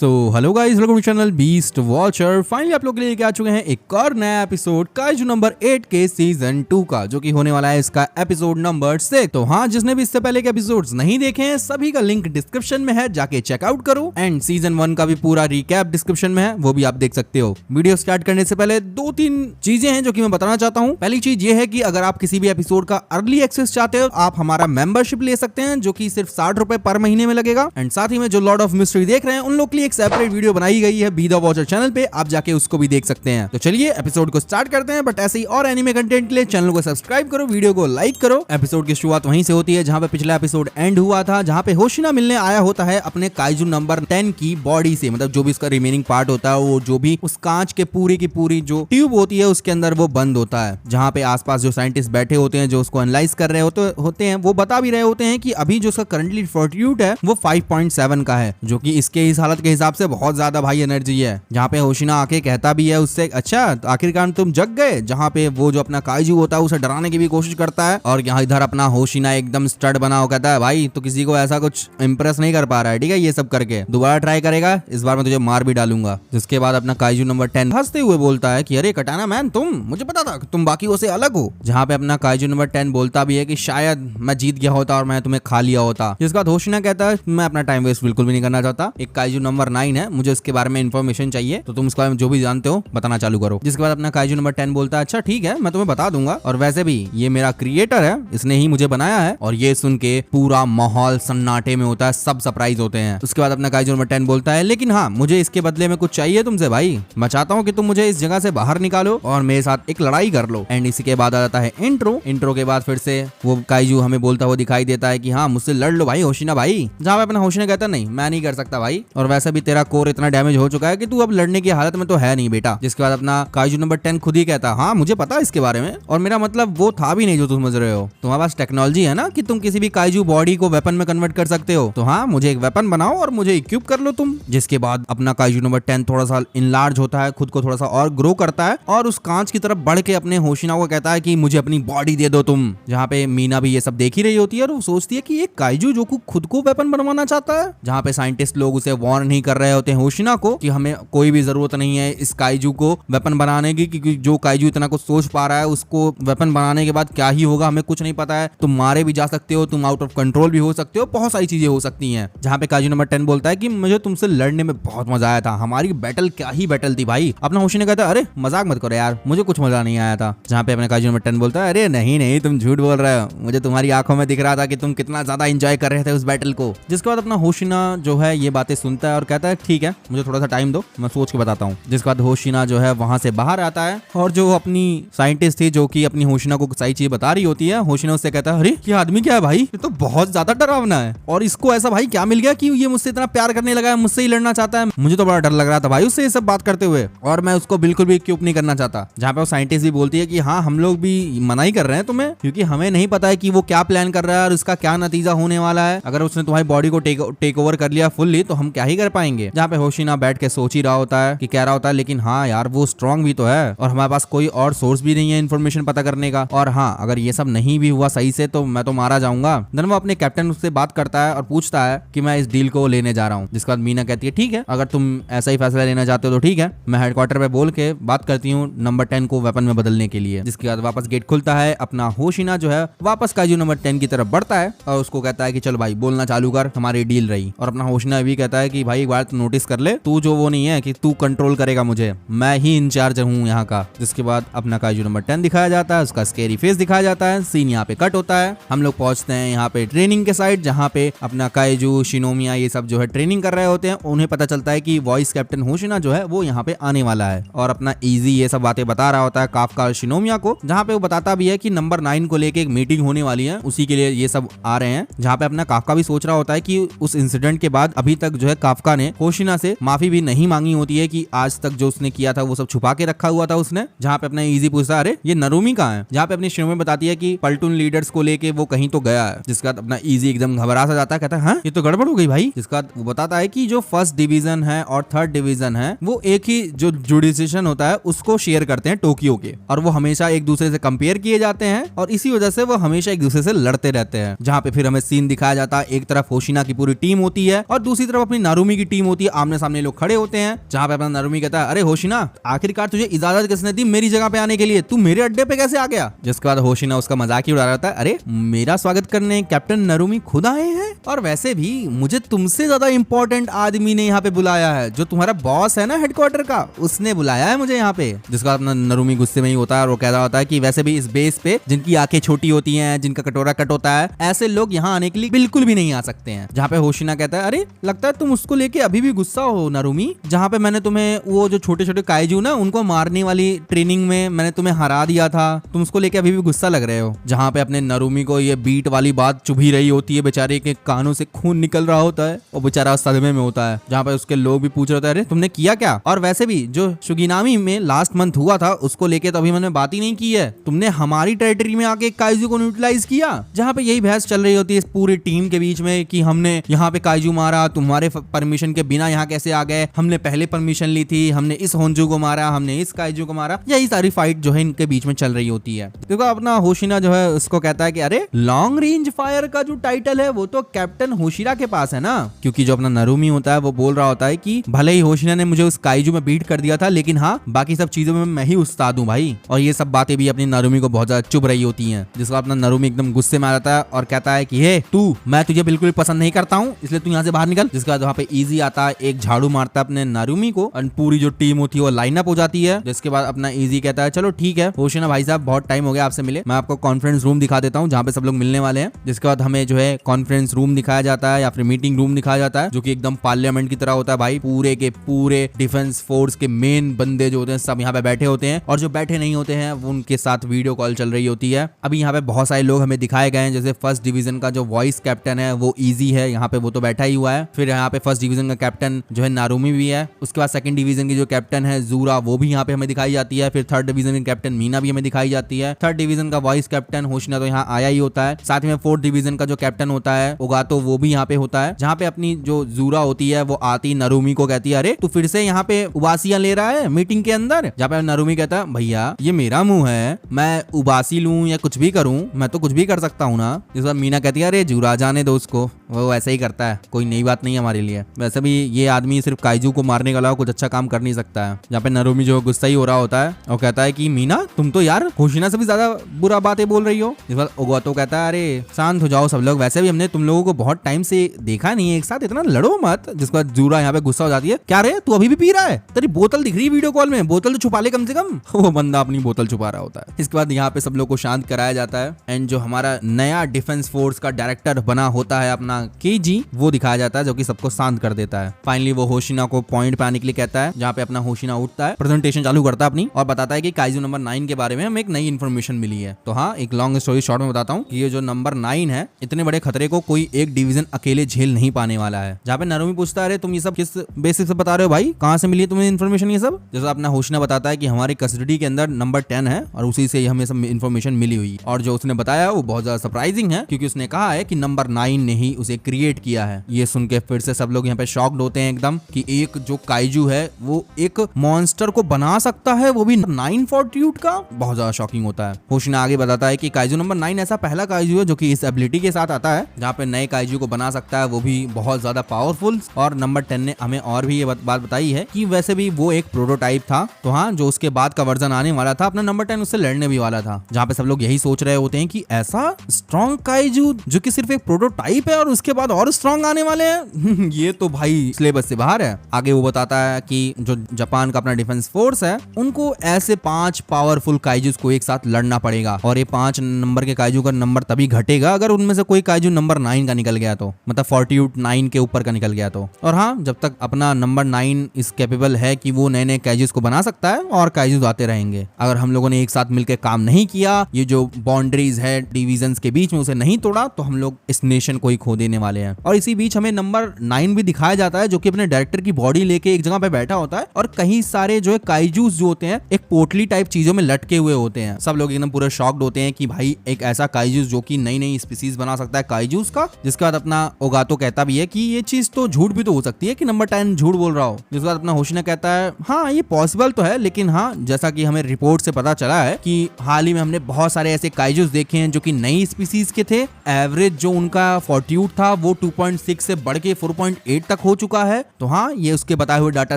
तो hello guys, welcome to channel Beast Watcher. Finally आप लोग के लिए लेके आ चुके हैं एक और नया एपिसोड काइजू नंबर 8 के सीजन 2 का, जो कि होने वाला है इसका एपिसोड नंबर 6। तो हाँ, जिसने भी इससे पहले के एपिसोड्स नहीं देखे हैं सभी का लिंक डिस्क्रिप्शन में है, जाके चेकआउट करो। एंड सीजन 1 का भी पूरा रिकैप डिस्क्रिप्शन में है, वो भी आप देख सकते हो। वीडियो स्टार्ट करने से पहले 2-3 चीजें हैं जो कि मैं बताना चाहता हूँ। पहली चीज ये है कि अगर आप किसी भी एपिसोड का अर्ली एक्सेस चाहते हो, आप हमारा मेंबरशिप ले सकते हैं, जो कि सिर्फ 60 रुपए पर महीने में लगेगा। एंड साथ ही में जो लॉर्ड ऑफ मिस्ट्री देख रहे हैं उन लोग के लिए एक सेपरेट वीडियो बनाई गई है बी द वॉचर चैनल पे, आप जाके उसको भी देख सकते हैं। तो चलिए एपिसोड को स्टार्ट करते हैं। बट ऐसे ही और एनिमे कंटेंट के लिए चैनल को सब्सक्राइब करो, वीडियो को लाइक करो। एपिसोड की शुरुआत वहीं से होती है जहां पे पिछला एपिसोड एंड हुआ था, जहां पे होशिना मिलने आया होता है अपने काइजू नंबर 10 की बॉडी से, मतलब जो भी इसका रिमेनिंग पार्ट होता है, वो जो भी उस कांच के पूरी की पूरी जो ट्यूब होती है उसके अंदर वो बंद होता है। जहां पे आसपास जो साइंटिस्ट बैठे होते हैं, जो उसको एनालाइज कर रहे होते हैं, वो बता भी रहे होते हैं कि अभी जो उसका करंटली फोर्टिट्यूड है वो 5.7 का है, जो कि इसके इस हालत के हिसाब से बहुत ज्यादा भाई एनर्जी है। जहाँ पे होशिना आके कहता भी है उससे, अच्छा आखिरकार तुम जग गए। जहाँ पे वो जो अपना काइजू होता है उसे डराने की भी कोशिश करता है, और यहाँ इधर अपना होशिना एकदम स्टड बना हो कहता है, भाई तो किसी को ऐसा कुछ इंप्रेस नहीं कर पा रहा है, ठीक है, ये सब करके दोबारा ट्राई करेगा, इस बार मैं तुझे मार भी डालूंगा। जिसके बाद अपना काइजू नंबर 10 हंसते हुए बोलता है कि अरे कटाना मैन, मुझे पता था तुम बाकियों से अलग हो। जहाँ पे अपना काइजू नंबर 10 बोलता भी है कि शायद मैं जीत गया होता और मैं तुम्हें खा लिया होता। जिसके बाद होशिना कहता है, मैं अपना टाइम वेस्ट बिल्कुल भी नहीं करना चाहता, एक काइजू नंबर 9 है, मुझे उसके बारे में इन्फॉर्मेशन चाहिए, तो तुम उसके बारे में जो भी जानते हो बताना चालू करो। जिसके बाद अपना काइजू नंबर 10 बोलता है, अच्छा ठीक है, मैं तुम्हें बता दूंगा, और वैसे भी ये मेरा क्रिएटर है, इसने ही मुझे बनाया है। और ये सुन के पूरा माहौल सन्नाटे में होता है, सब सरप्राइज होते हैं। उसके बाद अपना काइजू नंबर 10 बोलता है, लेकिन हाँ, मुझे इसके बदले में कुछ चाहिए तुमसे भाई, मैं चाहता हूँ कि तुम मुझे इस जगह से बाहर निकालो और मेरे साथ एक लड़ाई कर लो। एंड इसी के बाद आ जाता है इंट्रो के बाद फिर से वो काइजू हमें बोलता हुआ दिखाई देता है कि हाँ, मुझसे लड़ लो भाई होशिना भाई। जहाँ पे अपना होशिना कहता है, नहीं मैं नहीं कर सकता भाई, और वैसे भी तेरा कोर इतना डैमेज हो चुका है कि तू अब लड़ने की हालत में तो है नहीं बेटा। जिसके बाद अपना काइजू नंबर 10 खुद ही कहता है, हाँ मुझे पता है इसके बारे में, और मेरा मतलब वो था भी नहीं जो तुम समझ रहे हो। तुम्हारे पास टेक्नोलॉजी है ना कि तुम किसी भी काइजू बॉडी को वेपन में कन्वर्ट कर सकते हो, तो हाँ मुझे एक वेपन बनाओ और मुझे इक्विप कर लो तुम। जिसके बाद अपना काइजू नंबर 10 थोड़ा सा इनलार्ज होता है, खुद को थोड़ा सा और ग्रो करता है, और उस कांच की तरफ बढ़ के अपने होशिना को कहता है कि मुझे अपनी बॉडी दे दो तुम। जहाँ पे मीना भी ये सब देख ही रही होती है, और वो सोचती है कि एक काइजू जो खुद को वेपन बनवाना चाहता है। जहाँ पे साइंटिस्ट लोग उसे वार्न नहीं कर रहे होते हैं होशिना को कि हमें कोई भी जरूरत नहीं है इस काइजू को वेपन बनाने की, क्योंकि जो काइजू इतना कुछ सोच पा रहा है उसको वेपन बनाने के बाद क्या ही होगा हमें कुछ नहीं पता है, तुम मारे भी जा सकते हो, तुम आउट ऑफ कंट्रोल भी हो सकते हो, बहुत सारी चीजें हो सकती हैं। जहाँ पे काइजू नंबर 10 बोलता है कि मुझे तुमसे लड़ने में बहुत मजा आया था, हमारी बैटल क्या ही बैटल थी भाई। अपना होशिना कहता है, अरे मजाक मत करो यार, मुझे कुछ मजा नहीं आया था। जहाँ पे अपने काइजू नंबर 10 बोलता है, अरे नहीं तुम झूठ बोल रहे हो, मुझे तुम्हारी आंखों में दिख रहा था कि तुम कितना ज्यादा एंजॉय कर रहे थे उस बैटल को। जिसके बाद अपना होशिना जो है ये बातें सुनता है और कहता है, ठीक है मुझे थोड़ा सा टाइम दो, मैं सोच के बताता हूँ। जिसके बाद होशिना जो है वहां से बाहर आता है, और जो अपनी साइंटिस्ट थी जो कि अपनी होशिना को सही चीज बता रही होती है, होशिना उससे कहता है, अरे ये आदमी क्या है भाई, ये तो बहुत ज्यादा डरावना है, और इसको ऐसा भाई क्या मिल गया कि ये मुझसे इतना प्यार करने लगा है, मुझसे ही लड़ना चाहता है। मुझे तो बड़ा डर लग रहा था भाई उससे ये सब बात करते हुए, और मैं उसको बिल्कुल भी इक्विप नहीं करना चाहता। जहाँ पे वो साइंटिस्ट भी बोलती है कि हाँ हम लोग भी मना ही कर रहे हैं तुम्हें, क्योंकि हमें नहीं पता है कि वो क्या प्लान कर रहा है और उसका क्या नतीजा होने वाला है। अगर उसने तुम्हारी बॉडी को टेक ओवर कर लिया फुल्ली, तो हम क्या ही कर पाएंगे। जहाँ पे होशिना बैठ के सोच ही रहा होता है कि कह रहा होता है, लेकिन हाँ यार वो स्ट्रांग भी तो है, और हमारे पास कोई और सोर्स भी नहीं है इन्फॉर्मेशन पता करने का, और हाँ अगर ये सब नहीं भी हुआ सही से तो मैं तो मारा जाऊंगा। देन वो अपने कैप्टन से बात करता है और पूछता है कि मैं इस डील को लेने जा रहा हूँ। जिसके बाद मीना कहती है, ठीक है अगर तुम ऐसा ही फैसला लेना चाहते हो तो ठीक है, मैं हेडक्वार्टर पे बोल के बात करती हूँ नंबर 10 को वेपन में बदलने के लिए। जिसके बाद वापस गेट खुलता है, अपना होशिना जो है वापस काइजू नंबर 10 की तरफ बढ़ता है और उसको कहता है कि चल भाई बोलना चालू कर, हमारी डील रही। और अपना होशिना भी कहता है कि भाई एक बार तू नोटिस कर ले, तू जो वो नहीं है कि तू कंट्रोल करेगा मुझे, मैं ही इंचार्ज हूँ यहाँ का। जिसके बाद अपना काइजू नंबर 10 दिखाया जाता है, उसका स्केरी फेस दिखाया जाता है, सीन यहाँ पे कट होता है। हम लोग पहुंचते हैं यहाँ पे ट्रेनिंग के साइड, जहाँ पे अपना काइजू शिनोमिया ये सब जो है ट्रेनिंग कर रहे होते हैं। उन्हें पता चलता है कि वॉइस कैप्टन होशिना जो है वो यहाँ पे आने वाला है, और अपना इजी ये सब बातें बता रहा होता है काफका और शिनोमिया को। जहाँ पे वो बताता भी है कि नंबर 9 को लेके एक मीटिंग होने वाली है, उसी के लिए ये सब आ रहे हैं। जहाँ पे अपना काफका भी सोच रहा होता है कि उस इंसिडेंट के बाद अभी तक जो है काफका ने होशिना से माफी भी नहीं मांगी होती है कि आज तक जो उसने किया था वो सब छुपा के रखा हुआ था उसने। जहाँ पे अपना इजी पूछता है, अरे ये नरूमी कहाँ है। जहाँ पे अपनी शिनोमी बताती है कि पल्टून लीडर्स को लेके वो कहीं तो गया है। जिसके बाद अपना इजी एकदम घबरा सा जाता है, कहता है हाँ ये तो गड़बड़ हो गई भाई। जिसके बाद वो बताता है कि जो फर्स्ट डिवीजन है और थर्ड डिवीजन है वो एक ही जो जुडिसिएशन होता है उसको शेयर करते हैं टोक्यो के, और वो हमेशा एक दूसरे से कंपेयर किए जाते हैं, और इसी वजह से वो हमेशा एक दूसरे से लड़ते रहते हैं। जहाँ पे फिर हमें सीन दिखाया जाता है, एक तरफ होशिना की पूरी टीम होती है और दूसरी तरफ अपनी नारुमी की टीम होती है, आमने सामने लोग खड़े होते हैं, जहाँ पे अपना नरुमी कहता है अरे होशिना, आखिरकार तुझे इजाजत किसने दी मेरी जगह पे आने के लिए, तू मेरे अड्डे पे कैसे आ गया। जिसके बाद होशिना उसका मजाक ही उड़ा रहा था, अरे मेरा स्वागत करने कैप्टन नरुमी खुद आए हैं, और वैसे भी मुझे तुमसे ज्यादा इंपॉर्टेंट आदमी ने यहाँ पे बुलाया है, जो तुम्हारा बॉस है ना हेडक्वार्टर का, उसने बुलाया है मुझे यहाँ पे। जिसका अपना नरुमी गुस्से में ही होता है और वो कह रहा होता है कि वैसे भी इस बेस पे जिनकी आंखें छोटी होती हैं, जिनका कटोरा कट होता है, ऐसे लोग यहाँ आने के लिए बिल्कुल भी नहीं आ सकते हैं। जहाँ पे होशिना कहता है अरे लगता है तुम उसको लेके अभी भी गुस्सा हो नरुमी, जहाँ पे मैंने तुम्हें वो जो छोटे छोटे काइजू ना उनको मारने वाली ट्रेनिंग में मैंने तुम्हें हरा दिया था, तुम उसको लेके अभी भी गुस्सा लग रहे हो। जहाँ पे अपने नरुमी को ये बीट वाली बात चुभी रही होती है, बेचारे के कानों से खून निकल रहा होता है और बेचारा सदमे में होता है। जहाँ पे उसके लोग भी पूछ रहे होते हैं अरे तुमने किया क्या, और वैसे भी जो शुगिनामी में लास्ट मंथ हुआ था उसको लेके तो अभी मैंने बात ही नहीं की है, तुमने हमारी टेरिटरी में आके काइजू को न्यूट्रलाइज किया। जहाँ पे यही बहस चल रही होती है इस पूरी टीम के बीच में कि हमने यहाँ पे काइजू मारा, तुम्हारे परमिशन के बिना यहाँ कैसे आ गए, हमने पहले परमिशन ली थी, हमने इस होंजू को मारा, हमने इस काइजू को मारा। यही सारी फाइट जो है इनके बीच में चल रही होती है। देखो अपना होशिना जो है उसको कहता है कि अरे लॉन्ग रेंज फायर का जो टाइटल है वो तो कैप्टन होशिरा के पास है ना, क्योंकि जो अपना नरुमी होता है वो बोल रहा होता है कि भले ही होशिना ने मुझे उस काइजू में बीट कर दिया था, लेकिन हाँ बाकी सब चीजों में मैं ही उस्ताद हूँ भाई। और ये सब बातें भी अपनी नरुमी को बहुत ज्यादा चुभ रही होती हैं। जिसका अपना नरुमी एकदम गुस्से में आ जाता है और कहता है कि हे तू, मैं तुझे बिल्कुल पसंद नहीं करता हूँ, इसलिए तू यहाँ से बाहर निकल। जिसके बाद वहाँ पे इजी आता है, एक झाड़ू मारता है अपने नरुमी को और पूरी जो टीम होती है वो लाइन अप हो जाती है। जिसके बाद अपना इजी कहता है चलो ठीक है होशिना भाई साहब, बहुत टाइम हो गया आपसे मिले, मैं आपको कॉन्फ्रेंस रूम दिखा देता हूँ जहाँ पे सब लोग मिलने वाले हैं। जिसके बाद हमें जो है कॉन्फ्रेंस रूम दिखाया जाता है या फिर मीटिंग रूम दिखाया जाता है, जो कि एकदम पार्लियामेंट की तरह होता है भाई। पूरे के पूरे डिफेंस फोर्स के मेन बंदे जो होते हैं सब यहाँ पे बैठे होते हैं, और जो बैठे नहीं होते हैं वो उनके साथ वीडियो कॉल चल रही होती है। अभी यहाँ पे बहुत सारे लोग हमें दिखाए गए हैं, जैसे फर्स्ट डिवीजन का जो वॉइस कैप्टन है वो इजी है, यहाँ पे वो तो बैठा ही हुआ है। फिर यहाँ पे फर्स्ट डिवीजन का कैप्टन जो है नारुमी भी है। उसके बाद सेकंड डिवीजन की जो कैप्टन है जूरा, वो भी यहाँ पे हमें दिखाई जाती है। फिर थर्ड डिवीजन की कैप्टन मीना भी हमें दिखाई जाती है। थर्ड डिवीजन का वॉइस कैप्टन होशिना तो यहाँ आया ही होता है। साथ में फोर्थ डिवीजन का जो कैप्टन होता है ओगातो, वो भी यहाँ पे होता है। जहाँ पे अपनी जो जूरा होती है वो आती नरुमी को कहती है अरे तू फिर से यहाँ पे उबासियां ले रहा है मीटिंग के अंदर। जहाँ पे नरुमी कहता है भैया ये मेरा मुंह है, मैं उबासी लूं या कुछ भी करूं, मैं तो कुछ भी कर सकता हूँ ना। इस बार मीना कहती है अरे जूरा जाने दो उसको, वो ऐसा ही करता है, कोई नई बात नहीं है हमारे लिए। वैसे भी ये आदमी सिर्फ काइजू को मारने के अलावा कुछ अच्छा काम कर नहीं सकता है। जहाँ पे नरुमी जो गुस्सा ही हो रहा होता है और कहता है कि मीना तुम तो यार होशिना से भी ज्यादा बुरा बातें बोल रही हो। इस बार ओगातो कहता है अरे शांत हो जाओ सब लोग, वैसे भी हमने तुम लोगों को बहुत टाइम से देखा नहीं है एक साथ, इतना लड़ो मत। जिसके बाद जूरा यहाँ पे गुस्सा हो जाती है, क्या रे तू अभी भी पी रहा है, तेरी बोतल दिख रही है वीडियो कॉल में, बोतल तो छुपा ले कम से कम। वो बंदा अपनी बोतल छुपा रहा होता है। इसके बाद यहाँ पे सब लोग को शांत कराया जाता है एंड जो हमारा नया डिफेंस फोर्स का डायरेक्टर बना होता है अपना केजी, वो दिखाया जाता है जो कि सबको शांत कर देता है। फाइनली वो होशिना को पॉइंट पे आने के लिए कहता है, जहाँ पे अपना होशिना उठता है, प्रेजेंटेशन चालू करता है अपनी और बताता है कि काइजू नंबर 9 के बारे में हमें एक नई इन्फॉर्मेशन मिली है। तो हाँ, एक लॉन्ग स्टोरी शॉर्ट में बताता हूँ कि ये जो नंबर 9 है, इतने बड़े खतरे को कोई एक डिवीजन अकेले झेल नहीं पाने वाला है। जहाँ पे नरुमी पूछता है अरे तुम ये सब किस बेसिस पे बता रहे हो भाई, कहाँ से मिली है तुम्हें इन्फॉर्मेशन ये सब। जैसा अपना होशिना बताता है कि हमारी कस्टडी के अंदर नंबर 10 है और उसी से हमें सब इन्फॉर्मेशन मिली हुई, और जो उसने बताया वो बहुत ज्यादा सरप्राइजिंग है क्योंकि उसने कहा है कि नंबर 9 ने ही उसे क्रिएट किया है। ये सुन के फिर से सब लोग यहाँ पे शॉक्ड होते हैं एकदम कि एक जो काइजू है वो एक मॉन्स्टर को बना सकता है, वो भी 9 फोर्टिट्यूड का। बहुत ज्यादा शॉकिंग होता है। होशिना आगे बताता है कि काइजू नंबर 9 ऐसा पहला काइजू है जो कि इस एबिलिटी के साथ आता है, जहाँ पे नए काइजू को बना सकता है, वो भी बहुत ज्यादा पावरफुल। और नंबर 10 ने हमें और भी ये बात बताई है कि वैसे भी वो एक प्रोटोटाइप था, तो हाँ जो उसके बाद का वर्जन आने वाला था अपना नंबर 10 उससे लड़ने भी वाला था। जहाँ पे सब लोग यही सोच रहे होते हैं कि ऐसा स्ट्रॉन्ग काइजू जो कि सिर्फ एक प्रोटोटाइप है और उसके बाद और स्ट्रॉन्ग आने वाले हैं ये तो भाई सिलेबस से बाहर है। आगे वो बताता है कि जो जापान का अपना डिफेंस फोर्स है उनको ऐसे 5 पावरफुल काइजूस को एक साथ लड़ना पड़ेगा, और ये 5 नंबर के काइजू का नंबर तभी घटेगा अगर उनमें से कोई काइजू नंबर 9 का निकल गया तो, मतलब 49 के ऊपर का निकल गया तो। और हाँ, जब तक अपना नंबर 9 इस कैपेबल है कि वो नए नए काइजूस को बना सकता है और काइजूस आते रहेंगे। अगर हम लोगों ने एक साथ मिलकर काम नहीं किया, ये जो बाउंड्रीज है डिविजन्स के बीच में उसे नहीं तोड़ा, तो हम लोग इस नेशन को ही खो देने वाले हैं। और इसी बीच हमें नंबर 9 भी दिखाया जाता है जो कि अपने डायरेक्टर की बॉडी लेके एक जगह पे बैठा होता है, और कहीं सारे जो है काइजूस जो होते हैं एक पोटली टाइप चीजों में लटके हुए होते हैं। सब लोग एकदम पूरे शॉक्ड होते हैं कि भाई एक ऐसा काइजूस जो कि नई नई स्पीसीज बना सकता है काइजूस का। जिसके बाद अपना ओगातो कहता भी है कि ये चीज तो झूठ भी तो हो सकती है कि नंबर 10 झूठ बोल रहा हो। जिसके बाद अपना होशिना कहता है हाँ ये पॉसिबल तो है, लेकिन हाँ जैसा कि हमें रिपोर्ट से पता चला है कि हाल ही में हमने बहुत सारे ऐसे काइजूस देखे हैं जो कि नई स्पीसीज के थे। एवरेज जो उनका फोर्टिट्यूड था वो 2.6 से बढ़ के 4.8 तक तक हो चुका है। तो हाँ, ये उसके बताए हुए डाटा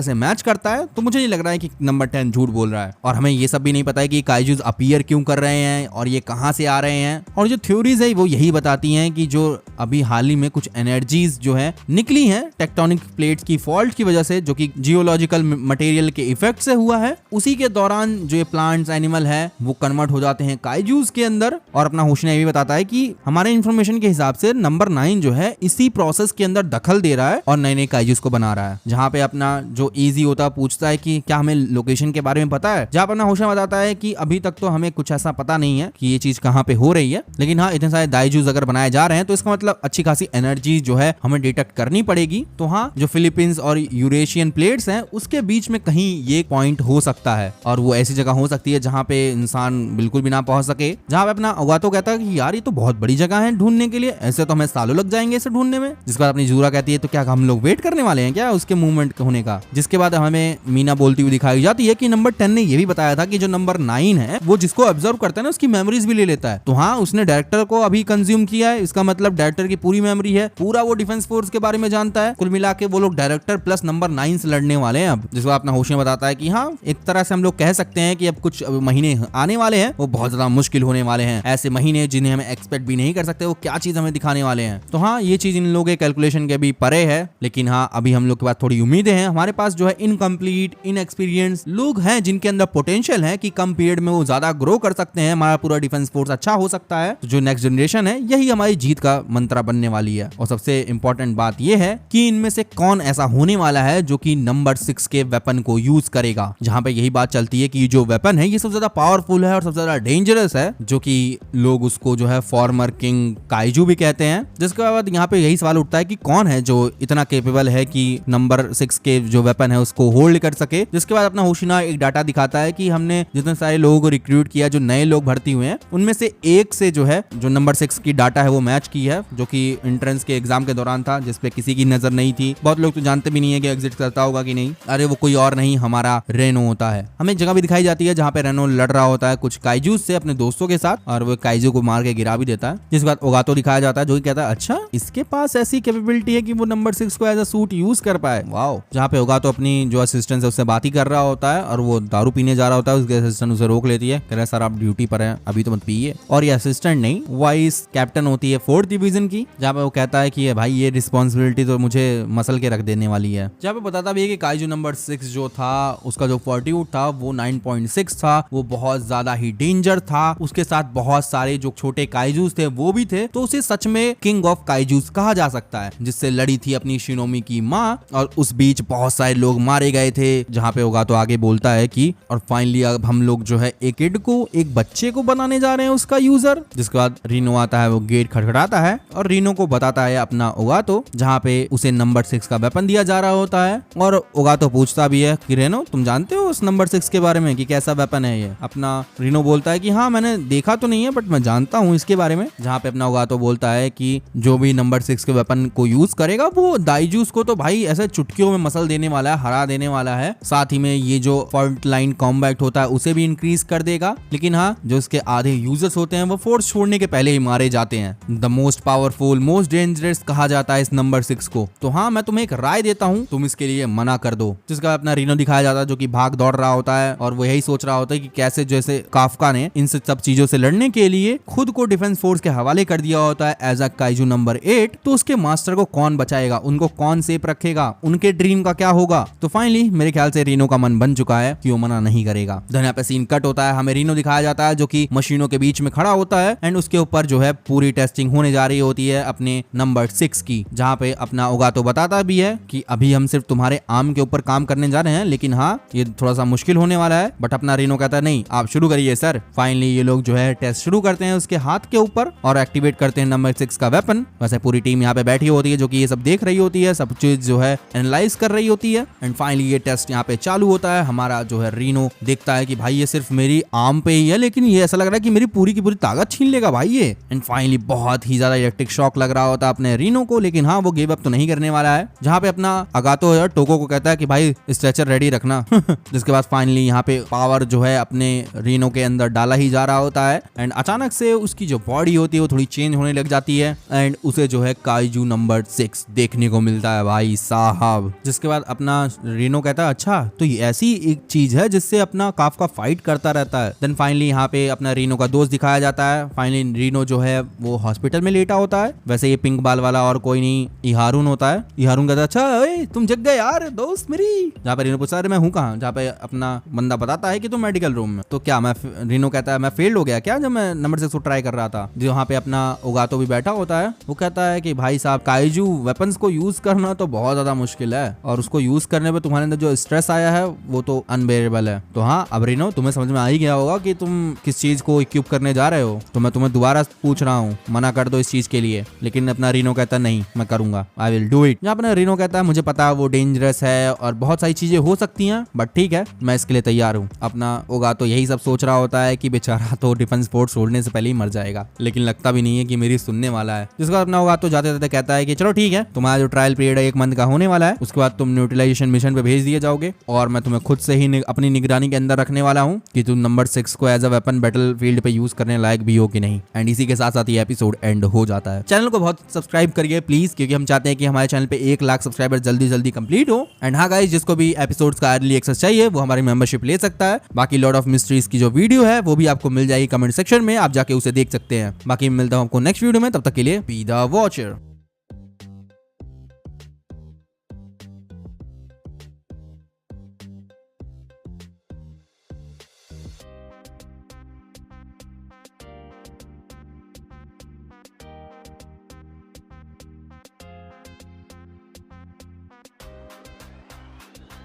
से मैच करता है, तो मुझे नहीं लग रहा है कि नंबर 10 झूठ बोल रहा है। और हमें ये सब भी नहीं पता है कि काइजूस अपीयर क्यों कर रहे हैं और ये कहां से आ रहे हैं। और जो थ्योरीज है वो यही बताती हैं कि जो अभी हाल ही में कुछ एनर्जीज जो है निकली हैं टेक्टोनिक प्लेट्स की फॉल्ट की वजह से, जो कि जियोलॉजिकल मटेरियल के इफेक्ट से हुआ है, उसी के दौरान जो ये प्लांट्स एनिमल है वो कन्वर्ट हो जाते हैं काइजूस के अंदर। और अपना होशना ये भी बताता है कि हमारे इंफॉर्मेशन के हिसाब से नंबर 9 जो है इसी प्रोसेस के अंदर दखल दे रहा है और नए नए काइजूस को बना रहा है। जहाँ पे अपना जो इजी होता पूछता है कि क्या हमें लोकेशन के बारे में पता है, जहाँ अपना होशना बताता है कि अभी तक तो हमें कुछ ऐसा पता नहीं है कि ये चीज कहाँ पे हो रही है, लेकिन हाँ इतने सारे दाइजूस अगर बनाए जा रहे हैं तो इसका मतलब अच्छी खासी एनर्जी जो है हमें डिटेक्ट करनी पड़ेगी। तो हाँ, जो फिलीपींस और यूरेशियन प्लेट्स हैं उसके बीच में कहीं ये पॉइंट हो सकता है, और वो ऐसी जगह हो सकती है जहाँ पे इंसान बिल्कुल भी ना पहुंच सके। जहाँ पे अपना ओगातो कहता है कि यार ये तो बहुत बड़ी जगह है ढूंढने के लिए, ऐसे तो हमें सालों लग जाएंगे इसे ढूंढने में। जिसके बाद अपनी जूरा कहती है तो क्या हम लोग वेट करने वाले हैं क्या उसके मूवमेंट होने का। जिसके बाद हमें मीना बोलती हुई दिखाई जाती है कि नंबर 10 ने ये भी बताया था कि जो नंबर 9 है वो जिसको ऑब्जर्व करता है ना उसकी मेमोरीज भी ले लेता है। तो हाँ, उसने डायरेक्टर को अभी कंज्यूम किया है, इसका मतलब डायरेक्टर की पूरी मेमोरी है, पूरा वो डिफेंस फोर्स के बारे में जानता है। कुल मिला के वो लोग डायरेक्टर प्लस नंबर 9 से लड़ने वाले हैं अब। जिसको अपना होश में बताता है कि हाँ, एक तरह से हम लोग कह सकते हैं कि अब कुछ महीने आने वाले हैं वो बहुत ज्यादा मुश्किल होने वाले हैं, ऐसे महीने जिन्हें हमें एक्सपेक्ट भी नहीं कर सकते वो क्या चीज हमें दिखाने वाले हैं। तो हाँ, ये चीज इन लोगों के कैलकुलेशन के भी परे है, लेकिन हाँ अभी हम लोग के पास थोड़ी उम्मीदें हैं। हमारे पास जो है इनकम्प्लीट इनएक्सपीरियंस लोग हैं जिनके अंदर पोटेंशियल है कि कम पीरियड में वो ज्यादा ग्रो कर सकते हैं, हमारा पूरा डिफेंस फोर्स अच्छा हो सकता है। तो जो नेक्स्ट जनरेशन है यही हमारी जीत का मंत्र बनने वाली है। और सबसे इंपॉर्टेंट बात यह है कि इनमें से कौन ऐसा होने वाला है जो कि नंबर 6 के वेपन को यूज करेगा। जहां पे यही बात चलती है कि जो वेपन है ये सबसे ज्यादा पावरफुल है और सबसे ज्यादा डेंजरस है, जो कि लोग उसको जो है फॉर्मर किंग काइजू भी कहते हैं। जिसके बाद यहाँ पे यही सवाल उठता है कि कौन है जो इतना केपेबल है कि नंबर 6 के जो वेपन है उसको होल्ड कर सके। जिसके बाद अपना होशिना एक डाटा दिखाता है कि हमने जितने सारे लोगों को रिक्रूट किया, जो नए लोग भर्ती हुए हैं, उनमें से एक से जो है जो नंबर 6 की डाटा है वो मैच की है, जो कि एंट्रेंस के एग्जाम के दौरान था, जिसपे किसी की नजर नहीं थी। बहुत लोग तो जानते भी नहीं है कि एग्जिट करता होगा कि नहीं। अरे वो कोई और नहीं, हमारा रेनो होता है। हमें एक जगह भी दिखाई जाती है जहाँ पे रेनो लड़ रहा होता है कुछ काइजूस से अपने दोस्तों के साथ, और वो काइजू को मार के गिरा भी देता है। जिसके बाद ओगातो दिखाया जाता है जो कि कहता है अच्छा इसके पास ऐसी कैपेबिलिटी है कि वो नंबर 6 को एज अ सूट यूज कर पाए। वाओ। जहाँ पे ओगातो अपनी जो असिस्टेंट है उससे बात ही कर रहा होता है और वो दारू पीने जा रहा होता है, उसके असिस्टेंट उसे रोक लेती है, कह रहा है सर आप ड्यूटी पर हैं अभी तो मत पिए। और ये असिस्टेंट नहीं, वाइस कैप्टन होती है 4th डिवीजन की, जहाँ पे वो कहता है कि भाई ये रिस्पॉन्सिबिलिटी तो मुझे मसल के रख देने वाली है। जहाँ पे बताता भी है कि काइजू नंबर 6 जो था उसका जो फॉर्टीट्यूड था वो 9.6 था, वो बहुत ज्यादा ही डेंजर था। उसके साथ बहुत सारे जो छोटे काइजूस थे वो भी थे, तो उसे सच में किंग ऑफ काइजूस कहा जा सकता है, जिससे लड़ी थी अपनी शिनोमी की माँ। और उस बीच बहुत सारे लोग मारे गए थे। जहाँ पे होगा तो आगे बोलता है कि और फाइनली अब हम लोग जो है एक किड को, एक बच्चे को बनाने जा रहे हैं उसका यूजर। जिसके बाद रीनो आता है, वो गेट खटखटाता है और रीनो को बताता है अपना ओगातो, जहाँ पे उसे नंबर 6 का वेपन दिया जा रहा होता है। और ओगातो पूछता भी है कि रेनो तुम जानते हो उस नंबर 6 के बारे में कि कैसा वेपन है ये। अपना रीनो बोलता है कि हाँ मैंने देखा तो नहीं है बट मैं जानता हूँ इसके बारे में। जहाँ पे अपना ओगातो बोलता है कि जो भी नंबर 6 के वेपन को यूज करेगा वो दाइजूस को तो भाई ऐसे चुटकियों में मसल देने वाला है, हरा देने वाला है। साथ ही में ये जो फॉल्ट लाइन कॉम्बैट होता है उसे भी इंक्रीज कर देगा। लेकिन हाँ, जो इसके आधे यूजर्स होते हैं वो फोर्स छोड़ने के पहले ही मारे जाते हैं। The most powerful, most dangerous कहा जाता है इस नंबर 6 को। तो हाँ, मैं तुम्हें एक राय देता हूँ, तुम इसके लिए मना कर दो। जिसका अपना रीनो दिखाया जाता है जो कि भाग दौड़ रहा होता है और वो यही सोच रहा होता है कि कैसे जैसे काफका ने इन सब चीजों से लड़ने के लिए खुद को डिफेंस फोर्स के हवाले कर दिया होता है एज अ काइजू नंबर 8, तो उसके मास्टर को कौन बचाएगा, उनको कौन सेफ रखेगा, उनके ड्रीम का क्या होगा। तो फाइनली मेरे ख्याल से रीनो का मन बन चुका है कि वो मना नहीं करेगा। यहाँ पे सीन कट होता है, हमें रीनो दिखाया जाता है जो कि मशीनों के बीच में खड़ा होता है एंड उसके ऊपर जो है पूरी टेस्टिंग होने जा रही होती है अपने नंबर 6 की। जहाँ पे अपना ओगातो बताता भी है कि अभी हम सिर्फ तुम्हारे आर्म के ऊपर काम करने जा रहे हैं, लेकिन हाँ ये थोड़ा सा मुश्किल होने वाला है। बट अपना रीनो कहता है नहीं आप शुरू करिए सर। फाइनली ये लोग जो है टेस्ट शुरू करते हैं उसके हाथ के ऊपर और एक्टिवेट करते हैं नंबर 6 का वेपन। वैसे पूरी टीम यहाँ पे बैठी होती है जो कि ये सब देख रही होती है, सब चीज जो है एनालाइज कर रही होती है। एंड फाइनली ये टेस्ट यहाँ पे चालू होता है। हमारा जो है रीनो देखता है कि भाई ये सिर्फ मेरी आर्म पे ही है, लेकिन ये ऐसा लग रहा है कि मेरी पूरी की पूरी ताकत छीन लेगा भाई ये। एंड फाइनली बहुत ही ज्यादा इलेक्ट्रिक शॉक लग रहा होता है अपने रीनो को, लेकिन हाँ वो गिव अप तो नहीं करने वाला है। जहाँ पे अपना अगातो है टोको को कहता है कि भाई स्ट्रेचर रेडी रखना। जिसके बाद फाइनली यहाँ पे पावर जो है अपने रीनो के अंदर डाला ही जा रहा होता है एंड अचानक से उसकी जो बॉडी होती है वो थोड़ी चेंज होने लग जाती है एंड उसे जो है काइजू नंबर 6 देखने को मिलता है भाई साहब। जिसके बाद अपना रीनो कहता है अच्छा तो ये ऐसी एक चीज है जिससे अपना काफका फाइट करता रहता है। देन फाइनली यहाँ पे अपना रीनो का दोस्त दिखाया जाता है। फाइनली रीनो जो है वो हॉस्पिटल में लेटा होता है। वैसे ये पिंक बाल वाला और कोई नहीं इहारून होता है। इहारून कहता है अच्छा ओए तुम जग गए यार दोस्त मेरी। जहाँ पे रीनो पूछता है अरे मैं हूँ कहाँ, जहाँ पे अपना बंदा बताता है कि तुम मेडिकल रूम में। तो क्या मैं, रीनो कहता है मैं फेल्ड हो गया क्या जब मैं नंबर 6 को ट्राई कर रहा था। जो यहाँ पे अपना ओगातो भी बैठा होता है वो कहता है कि भाई साहब काइजू वेपन्स को यूज करना तो बहुत ज्यादा मुश्किल है और उसको यूज करने पे तुम्हारे अंदर जो स्ट्रेस आया है वो तो अनबेरेबल है। तो हाँ अब रीनो तुम्हें समझ में आ ही गया होगा कि तुम किस चीज को इक्विप करने जा रहे हो। तो मैं तुम्हें दोबारा पूछ रहा हूँ मना कर दो इस चीज के लिए। लेकिन अपना रीनो कहता है नहीं मैं करूंगा, आई विल डू इट। यहाँ अपना रीनो कहता है मुझे पता है वो डेंजरस है और बहुत सारी चीजें हो सकती हैं बट ठीक है मैं इसके लिए तैयार हूँ। अपना ओगातो यही सब सोच रहा होता है कि बेचारा तो डिफेंस फोर्स छोड़ने से पहले ही मर जाएगा, लेकिन लगता भी नहीं है कि मेरी सुनने वाला है। जिसके बाद अपना ओगातो जाते जाते कहता है कि चलो ठीक है तुम्हारा जो ट्रायल पीरियड है 1 मंथ का होने वाला है, उसके बाद तुम न्यूट्रलाइजेशन मिशन पे भेज दिए जाओगे और मैं तुम्हें खुद से ही अपनी निगरानी के अंदर रखने वाला हूँ कि तुम नंबर 6 को as a weapon battlefield पे यूज करने लायक भी हो कि नहीं। एंड इसी के साथ साथ ये एपिसोड एंड हो जाता है। चैनल को बहुत सब्सक्राइब करिए प्लीज, क्योंकि हम चाहते हैं कि हमारे चैनल पे 1 लाख सब्सक्राइबर जल्दी कंप्लीट हो। एंड हाँ गाइस जिसको भी एपिसोड्स का अर्ली एक्सेस चाहिए वो हमारी मेंबरशिप ले सकता है। बाकी लॉर्ड ऑफ मिस्ट्रीज की जो वीडियो है वो भी आपको मिल जाएगी कमेंट सेक्शन में, आप जाके उसे देख सकते हैं। बाकी मिलता हूं आपको नेक्स्ट वीडियो में, तब तक के लिए बी द वॉचर।